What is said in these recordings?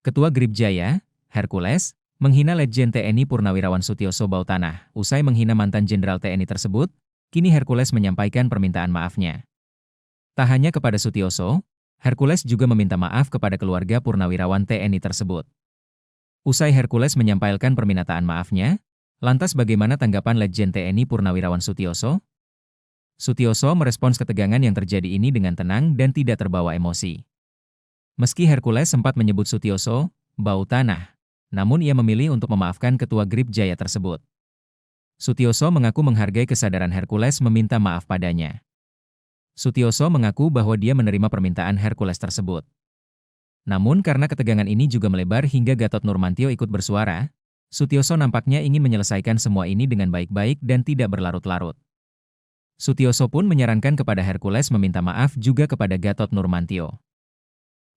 Ketua Gripjaya, Hercules, menghina Letjen TNI Purnawirawan Sutioso Bautanah. Usai menghina mantan Jenderal TNI tersebut, kini Hercules menyampaikan permintaan maafnya. Tak hanya kepada Sutioso, Hercules juga meminta maaf kepada keluarga Purnawirawan TNI tersebut. Usai Hercules menyampaikan permintaan maafnya, lantas bagaimana tanggapan Letjen TNI Purnawirawan Sutioso? Sutioso merespons ketegangan yang terjadi ini dengan tenang dan tidak terbawa emosi. Meski Hercules sempat menyebut Sutioso bau tanah, namun ia memilih untuk memaafkan Ketua Gripjaya tersebut. Sutioso mengaku menghargai kesadaran Hercules meminta maaf padanya. Sutioso mengaku bahwa dia menerima permintaan Hercules tersebut. Namun karena ketegangan ini juga melebar hingga Gatot Nurmantio ikut bersuara, Sutioso nampaknya ingin menyelesaikan semua ini dengan baik-baik dan tidak berlarut-larut. Sutioso pun menyarankan kepada Hercules meminta maaf juga kepada Gatot Nurmantio.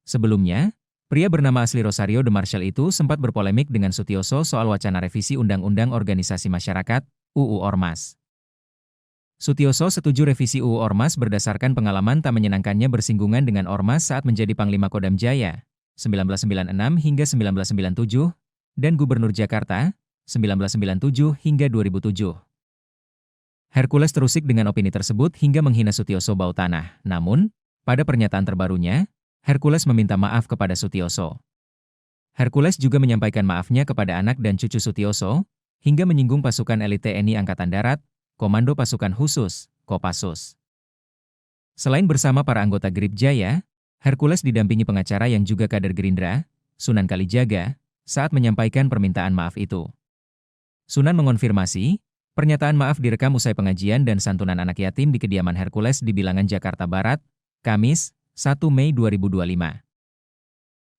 Sebelumnya, pria bernama asli Rosario de Marshall itu sempat berpolemik dengan Sutioso soal wacana revisi Undang-Undang Organisasi Masyarakat, UU Ormas. Sutioso setuju revisi UU Ormas berdasarkan pengalaman tak menyenangkannya bersinggungan dengan Ormas saat menjadi Panglima Kodam Jaya, 1996 hingga 1997, dan Gubernur Jakarta, 1997 hingga 2007. Hercules terusik dengan opini tersebut hingga menghina Sutioso bau tanah. Namun, pada pernyataan terbarunya, Hercules meminta maaf kepada Sutioso. Hercules juga menyampaikan maafnya kepada anak dan cucu Sutioso, hingga menyinggung pasukan elit TNI Angkatan Darat, Komando Pasukan Khusus, Kopassus. Selain bersama para anggota Gripjaya, Hercules didampingi pengacara yang juga kader Gerindra, Sunan Kalijaga, saat menyampaikan permintaan maaf itu. Sunan mengonfirmasi, pernyataan maaf direkam usai pengajian dan santunan anak yatim di kediaman Hercules di Bilangan, Jakarta Barat, Kamis, 1 Mei 2025.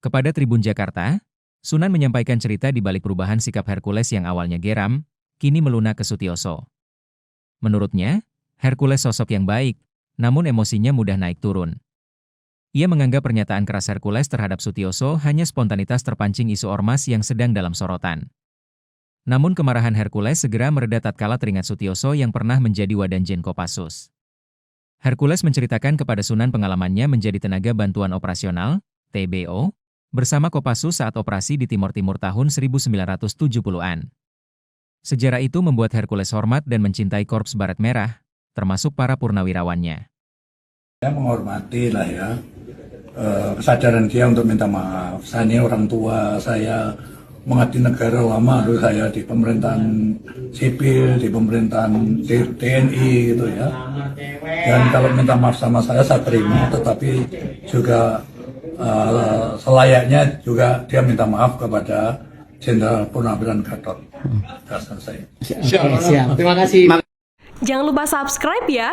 Kepada Tribun Jakarta, Sunan menyampaikan cerita di balik perubahan sikap Hercules yang awalnya geram, kini melunak ke Sutioso. Menurutnya, Hercules sosok yang baik, namun emosinya mudah naik turun. Ia menganggap pernyataan keras Hercules terhadap Sutioso hanya spontanitas terpancing isu ormas yang sedang dalam sorotan. Namun kemarahan Hercules segera mereda tatkala teringat Sutioso yang pernah menjadi Wadanjen Kopassus. Hercules menceritakan kepada Sunan pengalamannya menjadi tenaga bantuan operasional, TBO, bersama Kopassus saat operasi di Timur Timur tahun 1970-an. Sejarah itu membuat Hercules hormat dan mencintai Korps Baret Merah, termasuk para purnawirawannya. Saya menghormati lah ya, kesadaran dia untuk minta maaf. Saya ini orang tua, saya mengabdi negara lama dulu, saya di pemerintahan sipil, di pemerintahan TNI gitu ya. Dan kalau minta maaf sama saya terima, tetapi juga selayaknya juga dia minta maaf kepada Jenderal Purnawirawan Gatot. Siap. Terima kasih. Jangan lupa subscribe ya.